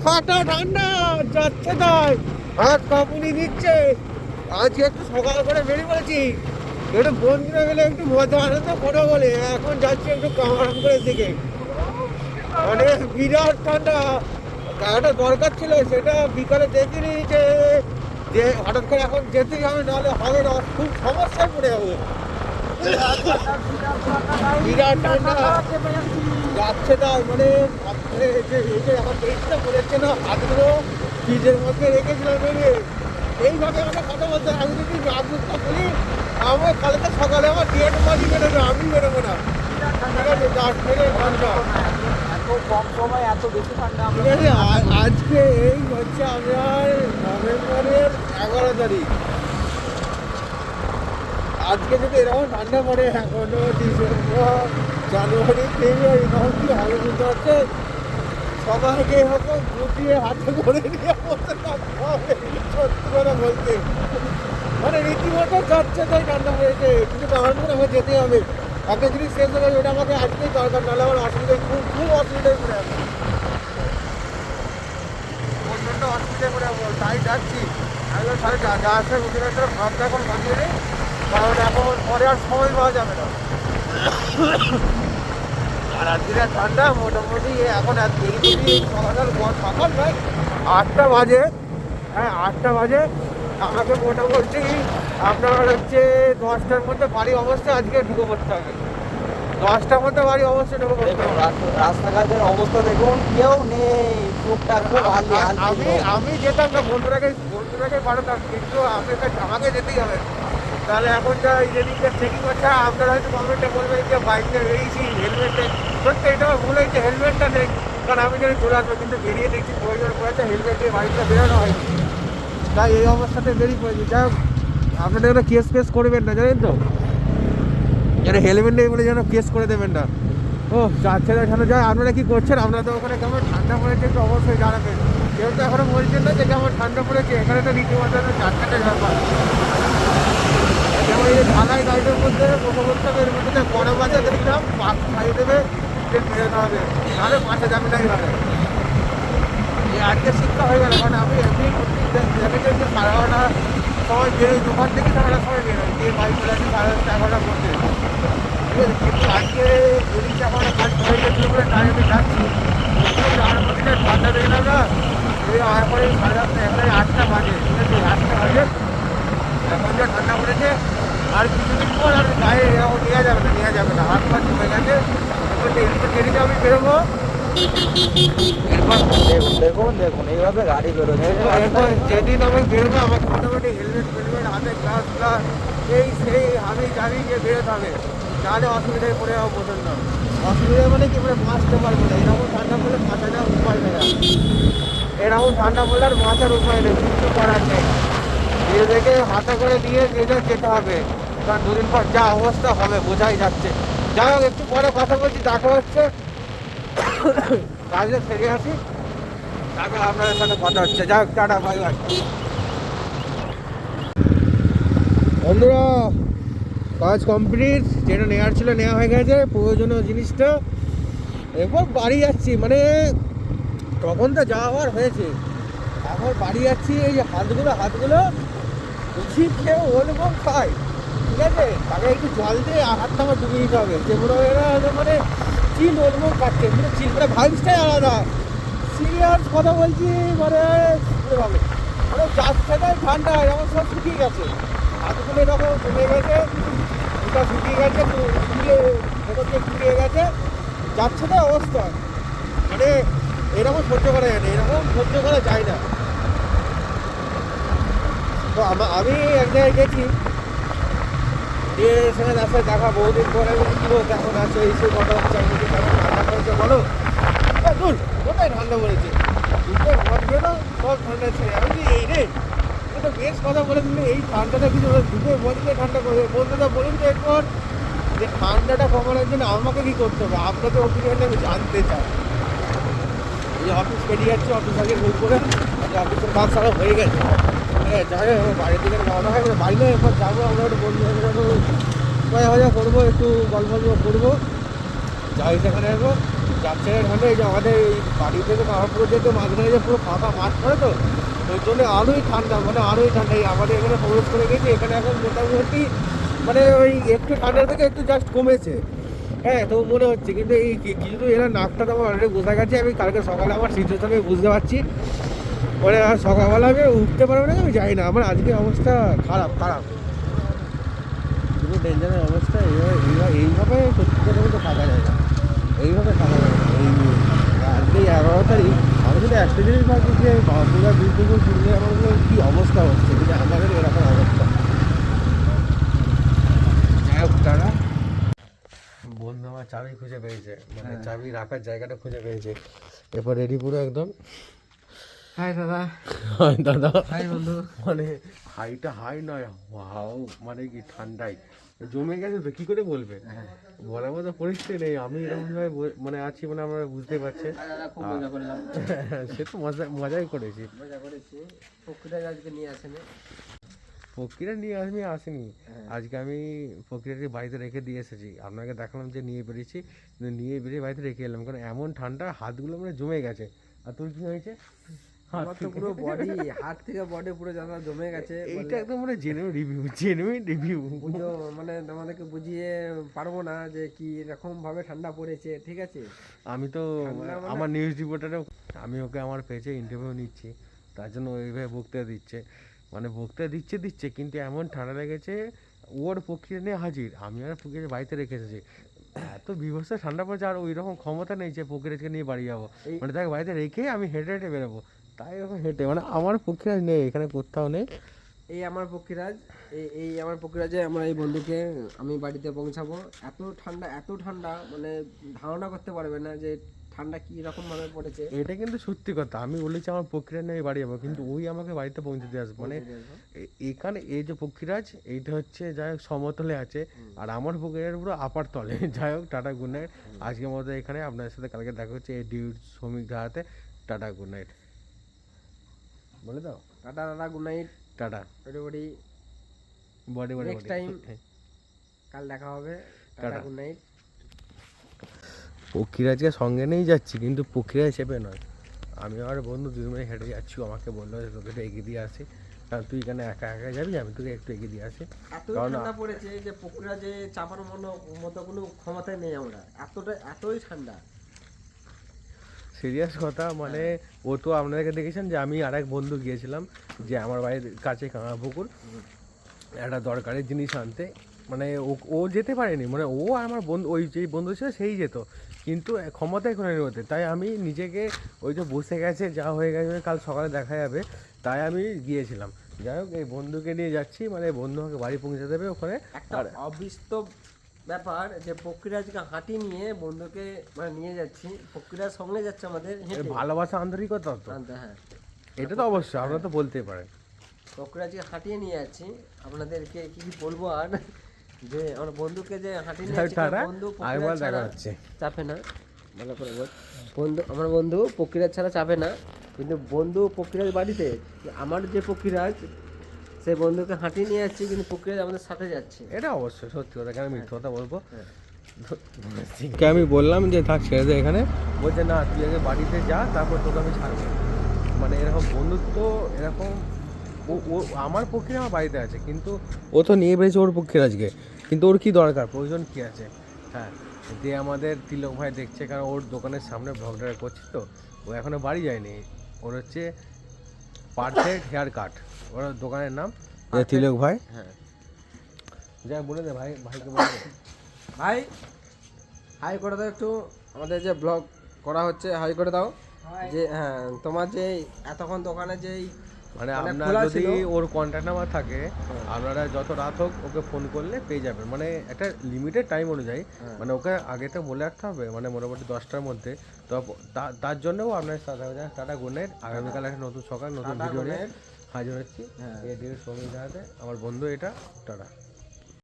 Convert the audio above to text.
ফাটা ঠান্ডা যাচ্ছে তাই হাত কাঁপুনি দিচ্ছে। আজকে একটু সকাল করে বেরিয়ে পড়েছি, একটু বন্ধুরা গেলে একটু মজা আনন্দ করে বলে এখন যাচ্ছি একটু কামারপুরের দিকে। মানে বিরাট ঠান্ডা, একটা দরকার ছিল সেটা বিকালে দেখিনি যে যে হঠাৎ করে এখন যেতেই হবে, নাহলে হবে না, খুব সমস্যায় পড়ে যাবো। বিরাট ঠান্ডা যাচ্ছে তাই মানে এই যে আমার পেটটা পড়েছে না, হাতগুলো ফ্রিজের মধ্যে রেখেছিলাম ভেবে এইভাবে আমাকে কথা বলতে হয়। আমি যদি রাজনীতিটা বলি আমার কালকে সকালে আমার ডিএড মাঝি বেরোবে, আমি বেরোবো না। ঠিক আছে, ঠান্ডা এত কম সময় এত বেশি ঠান্ডা ঠিক আছে। আজকে এই হচ্ছে আমার নভেম্বরের 11 তারিখ। আজকে যদি এরকম ঠান্ডা পড়ে এখনো ডিসেম্বর জানুয়ারি ফেব্রুয়ারি তখন কি হবে বুঝতে পারছে। সবাইকে হয়তো গুটিয়ে হাতে করে নিয়ে বলতে হবে, সত্যি করে বলতে মানে রীতিমতো যাচ্ছে তাই ঠান্ডা পড়েছে। কিন্তু কারণ করে আমার যেতে হবে, একটা জিনিস শেষ হয়ে গেছে, ওটা আমাকে আজকেই দরকার, নাহলে আমার অসুবিধায় খুব খুব অসুবিধায় পড়ে যাবে, প্রচণ্ড অসুবিধায় পড়ে যাবো। তাই যাচ্ছি একদম সাড়ে যা আসে উঠে ভাবটা এখন বাঁধিয়ে নেই, কারণ এখন পরে আর সময় পাওয়া যাবে না। আর আজকে ঠান্ডা মোটামুটি এখন আর দেরি সকাল নয় 8টা বাজে। হ্যাঁ 8টা বাজে। আমাকে মোটামুটি আপনার হচ্ছে 10টার মধ্যে বাড়ি অবস্থায় আজকে ঢুকে পড়তে হবে, 10টার মধ্যে বাড়ি অবশ্যই ঢুকে পড়তে হবে। রাস্তাঘাটের অবস্থা দেখুন, কেউ নেই, টুকটাক খুব আমি যেতাম না, বন্ধুরাকে পাঠাতাম, কিন্তু আমাকে যেতেই হবে। তাহলে এখন যা যেদিকে চেকিং করছে আপনারা হয়তো কমেন্টে বলবেন যে বাইকটা বেরিয়েছি হেলমেটে, সত্যি এটা ভুল হয়েছে, হেলমেটটা নেই। কারণ আমি যদি চলে আসবো, কিন্তু বেরিয়ে দেখছি প্রয়োজন পড়েছে হেলমেট দিয়ে বাইকটা বেরোনো হয়নি, তাই এই অবস্থাতে বেরিয়ে পড়েছি। যাই হোক, আপনাদের যেন কেস ফেস করবেন না, জানেন তো, যেন হেলমেট নেই বলে যেন কেস করে দেবেন না। ও যাচ্ছে না এখানে যায়। আপনারা কি করছেন? আপনারা তো ওখানে কেমন ঠান্ডা পড়েছে একটু অবশ্যই জানাবেন। কেউ তো এখনো বলছেন না যে কেমন ঠান্ডা পড়েছে, এখানে তো রীতিমতো যাচ্ছে ব্যাপার। যেমন এই ঢালাই গাড়িটার মধ্যে প্রথমত এর মধ্যে বড় বাজার দেখলাম পাঁচ খাই দেবে, যে বেরোতে হবে, নাহলে পাশে যাবে না। এইভাবে এই আজকে শিক্ষা হয়ে গেল, কারণ আমি এমনি দেখেছি যে 11:30 সময় বেরোই, দোকান থেকে 11টার সময় বেরোই, যে বাইক চলে আসি 11:30 মধ্যে। ঠিক আছে, কিন্তু আজকে বেরিয়েছি আমার কাজ হয়ে গেছিলো বলে তাই আমি যাচ্ছি। তার মধ্যে ঠান্ডা দেখলাম না, এই তারপরে 8:30 এখানে 8টা বাজে। ঠিক আছে, 8টা বাজে এখন যা ঠান্ডা পড়েছে, আর কিছুদিন পর আর গায়ে এরকম নেওয়া যাবে না, হাত পা হয়ে গেছে। এরপর যেদিকে আমি বেরোবো, এরপর দেখুন এইভাবে গাড়ি বেরোচ্ছে। এরপর যেদিন আমি বেরোবো আমাকে মোটামুটি হেলমেট হাতে গ্লাস সেই আমি জানি যে বেরোতে হবে, তাহলে অসুবিধায় পড়ে যাবো প্রচণ্ড। অসুবিধা মানে কি, মানে বাঁচতে পারবো না, এরকম ঠান্ডা পড়লে বাঁচা যাওয়ার উপায় নেই। এরকম ঠান্ডা পড়লে আর বাঁচার উপায় নেই, কিছু করার নেই, ধীরে থেকে হাতে করে দিয়ে যেতে হবে, কারণ দুদিন পর যা অবস্থা হবে বোঝাই যাচ্ছে। যাই হোক, একটু পরে কথা বলছি, দেখা হচ্ছে, কাজে ফিরে আসি, তারপর আপনাদের সাথে কথা হচ্ছে। যাই হোক, টাটা, বাই বাই। বন্ধুরা, কাজ কমপ্লিট, যেটা নেওয়ার ছিল নেওয়া হয়ে গেছে, প্রয়োজনীয় জিনিসটা। এরপর বাড়ি যাচ্ছি, মানে তখন তো যাওয়ার হয়েছে, এখন বাড়ি যাচ্ছি। এই যে হাতগুলো উচিত খেয়ে ওলবম খাই, ঠিক আছে, তাকে একটু জল দিয়ে হাতটা আমার ডুবিয়ে দিতে হবে। যেগুলো এরা মানে চিল ওলবম খাচ্ছে, মানে চিল, মানে ভাইবসটাই আলাদা, সিরিয়াস কথা বলছি। মানে ভাবে মানে যাচ্ছে তাই ঠান্ডা এরকম সব শুকিয়ে গেছে, হাতগুলো এরকম কমে গেছে, ওটা শুকিয়ে গেছে, শুকিয়ে গেছে, যাচ্ছে তাই অবস্থা। মানে এরকম সহ্য করা যায় না, এরকম সহ্য করা যায় না। তো আমি এক জায়গায় গেছি, দিয়ে সেখানে রাস্তায় দেখা, বহুদিন পরে আমি কী বলবো কেমন আছে, এই সব কথা হচ্ছে। আমি বলছি কেমন ঠান্ডা পড়েছে বলো, দূর কোথায় ঠান্ডা পড়েছে, দুটো ঘটবে না, সব ঠান্ডা ছেড়ে। আমি কি এই রে, তো বেশ কথা বলে দিলে, এই ঠান্ডাটা কিছু দুটো বলতে ঠান্ডা করবে। বন্ধুরা বলুন তো এরপর, যে ঠান্ডাটা কমানোর জন্য আমাকে কী করতে হবে, আপনাদের অপিনিয়নটা আমি জানতে চাই। এই অফিস বেরিয়ে যাচ্ছে, অফিস আগে ভুল করে অফিসের কাজ সারা হয়ে গেছে। হ্যাঁ, যাই হোক, বাড়ির দিকে রওনা হয়, বাড়ি নয়, এরপর যাবো আমরা একটু বন্ধু মজা করবো, একটু গল্প করবো, যাই সেখানে আসবো। যাচ্ছে ঠান্ডা, এই যে আমাদের এই বাড়ি থেকে কামারপুরে যেতে মাঝখানে যে পুরো ফাঁকা মাঠ করে তো ওই জন্য আরোই ঠান্ডা, মানে আরোই ঠান্ডা। এই আমাদের এখানে প্রবেশ করে গেছি, এখানে এখন মোটামুটি মানে ওই একটু ঠান্ডা থেকে একটু জাস্ট কমেছে। হ্যাঁ, তো মনে হচ্ছে কিন্তু এই কিছু তো এরা নাকটা তো আমার অলরেডি বোঝা গেছে। আমি কালকে সকালে আমার সিচুয়েশন আমি বুঝতে পারছি, মানে আর সকালবেলা আমি উঠতে পারবো না, আমি যাই না। আমার আজকে অবস্থা খারাপ খারাপ, খুবই ডেঞ্জারের অবস্থা। এইভাবে সত্যি কথা বলতে থাকা যায় না, এইভাবে থাকা যায় না। আজকে 11 তারিখ, আমি কিন্তু একটা জিনিস ভাবছি যে বাঁকুড়া বিদ্যুৎ শুনলে আমার কী অবস্থা হচ্ছে, কিন্তু আমাদের এরকম অবস্থা। যাই হোক, তারা বন্ধু আমার চাবি খুঁজে পেয়েছে, মানে চাবি রাখার জায়গাটা খুঁজে পেয়েছে। এরপর রেডি পুরো একদম। হাই দাদা। হাই দাদা। হাই বন্ধু। মানে হাইটা হাই নয়, হাও মানে কি ঠান্ডায় জমে গেছে তো, কি করে বলবে, বলার মতো পরিস্থিতি নেই। আমি এরকম ভাবে মানে আছি, মানে আমরা বুঝতে পারছি। খুব মজা করলাম। সে তো মজাই করেছি। প্রকৃতি আজকে নিয়ে আসেনি, প্রক্রিয়া নিয়ে আমি আসিনি। আজকে আমি প্রক্রিয়াকে বাড়িতে রেখে দিয়ে এসেছি। আপনাকে দেখালাম যে নিয়ে বেরিয়েছি, কিন্তু নিয়ে বেরিয়ে বাড়িতে রেখে এলাম, কারণ এমন ঠান্ডা হাতগুলো মানে জমে গেছে। আর তোর কি হয়েছে? আমার তো পুরো বডি, হাত থেকে বডি পুরো জানা জমে গেছে। এইটা একদম মানে জেনুইন রিভিউ। বুঝো, মানে তোমাদেরকে বুঝিয়ে পারবো না যে কি রকম ভাবে ঠান্ডা পড়েছে, ঠিক আছে। আমি তো আমার নিউজ রিপোর্টারে আমি ওকে আমার পেজে ইন্টারভিউ নিচ্ছি, তার জন্য ওইভাবে বক্তৃতা দিচ্ছে, মানে বক্তৃতা দিচ্ছে কিন্তু এমন ঠান্ডা লেগেছে ওর প্রক্রিয়া নিয়ে হাজির। আমি আর প্রক্রিয়া বাড়িতে রেখে এসেছি, এত বিভৎস ঠান্ডা পড়েছে, আর ওই রকম ক্ষমতা নেই যে প্রক্রিয়াকে নিয়ে বাড়ি যাবো, মানে তাকে বাড়িতে রেখে আমি হেঁটে হেঁটে বেরোবো। তাই এখন হেঁটে, মানে আমার প্রক্রিয়া নেই এখানে, কোথাও নেই। এই আমার পক্ষীরাজ, এই আমার পক্ষীরাজে আমার এই বন্ধুকে আমি বাড়িতে পৌঁছাবো। এত ঠান্ডা মানে ধারণা করতে পারবে না যে ঠান্ডা কি রকম ভাবে পড়েছে। এটা কিন্তু সত্যি কথা, আমি বলেছি আমার প্রক্রিয়া নিয়ে বাড়ি যাবো, কিন্তু ওই আমাকে বাড়িতে পৌঁছে দিয়ে আসবে। মানে এখানে এই যে পক্ষীরাজ, এইটা হচ্ছে যাই হোক সমতলে আছে, আর আমার প্রক্রিয়ার পুরো আপার তলে। যাই হোক, টাটা গুড নাইট। আজকের মতো এখানে, আপনার সাথে কালকে দেখা হচ্ছে এই ডিউড শ্রমিক ধারাতে। টাটা গুড নাইট বলে দাও। টাটা দাদা, good night, tata everybody, body next time কাল দেখা হবে। Tata good night. পক্ষীরাজকে সঙ্গে নিয়েই যাচ্ছি, কিন্তু পক্ষীরাজ চেপে নয়, আমি আর বন্ধু দুজনে হেঁটে যাচ্ছি। আমাকে বললো যে তোকে একটু এগিয়ে দিয়ে আসি, কারণ তুই এখানে একা একা যাবি, আমি তোকে একটু এগিয়ে দিয়ে আসি। এত ঠান্ডা পড়েছে যে পক্ষীরাজে চাপার মতো কোনো ক্ষমতাই নেই আমরা, এতই ঠান্ডা। সিরিয়াস কথা, মানে ও তো আপনাদেরকে দেখেছেন যে আমি আর এক বন্ধু গিয়েছিলাম, যে আমার বাড়ির কাছে কাঁড়াপুকুর একটা দরকারি জিনিস আনতে, মানে ও যেতে পারেনি, মানে ও আমার বন্ধু, ওই যেই বন্ধু ছিল সেই যেত, কিন্তু ক্ষমতায় কোনো হতে। তাই আমি নিজেকে, ওই যে বসে গেছে যা হয়ে গেছে কাল সকালে দেখা যাবে, তাই আমি গিয়েছিলাম। যাই হোক, এই বন্ধুকে নিয়ে যাচ্ছি, মানে বন্ধু আমাকে বাড়ি পৌঁছে দেবে ওখানে। একটা অবিস্তব ব্যাপার যে পক্ষীরাজকে হাঁটি নিয়ে বন্ধুকে মানে নিয়ে যাচ্ছি, পক্ষীরাজ সঙ্গে যাচ্ছে আমাদের, ভালোবাসা আন্তরিকতা তো। হ্যাঁ, এটা তো অবশ্যই, আপনারা তো বলতেই পারেন। পক্ষীরাজকে হাঁটিয়ে নিয়ে যাচ্ছি। আপনাদেরকে কি বলবো আর, যে আমার বন্ধুকে যে হাঁটিয়ে নিয়ে যাচ্ছি, বন্ধু পক্ষীরাজ ছাড়া চাপে না। ভালো করে বল, বন্ধু আমার বন্ধু পক্ষীরাজ ছাড়া চাপে না, কিন্তু বন্ধু পক্ষীরাজ বাড়িতে, আমার যে পক্ষীরাজ সে বন্ধুকে হাঁটিয়ে নিয়ে যাচ্ছে, কিন্তু পক্ষীরাজ আমাদের সাথে যাচ্ছে। এটা অবশ্যই সত্যি কথা, কেন মিথ্যে কথা বলবো। আমি বললাম যে থাক ছেড়ে দে এখানে, বলছে না তুই আগে বাড়িতে যা, তারপর তোকে আমি ছাড়বো। মানে এরকম বন্ধুত্ব, এরকম ও আমার পক্ষে আমার বাড়িতে আছে, কিন্তু ও তো নিয়ে বেরিয়েছে ওর পক্ষের আজকে, কিন্তু ওর কি দরকার, প্রয়োজন কি আছে। হ্যাঁ, যে আমাদের তিলক ভাই দেখছে, কারণ ওর দোকানের সামনে ব্লগটা করছি তো, ও এখনো বাড়ি যায়নি। ওর হচ্ছে পারফেক্ট হেয়ার কাট, ওর দোকানের নাম তিলক ভাই। হ্যাঁ, যাই বলে দে ভাইকে বলে দে। ভাই হাই করে দাও একটু, আমাদের যে ব্লগ করা হচ্ছে হাই করে দাও। যে হ্যাঁ, তোমার যে এতক্ষণ দোকানে যেই মানে আপনার যদি ওর কন্ট্যাক্ট নাম্বার থাকে, আপনারা যত রাত হোক ওকে ফোন করলে পেয়ে যাবেন, মানে একটা লিমিটেড টাইম অনুযায়ী, মানে ওকে আগে তো বলে রাখতে হবে, মানে মোটামুটি 10টার মধ্যে। তো তার জন্যও আপনার সাথে টাটা গুড নাইট। আগামীকাল একটা নতুন সকাল নতুন ভিডিও নিয়ে হাজির হচ্ছি। এই শ্রমিক জানাতে আমার বন্ধু এটা, টাটা।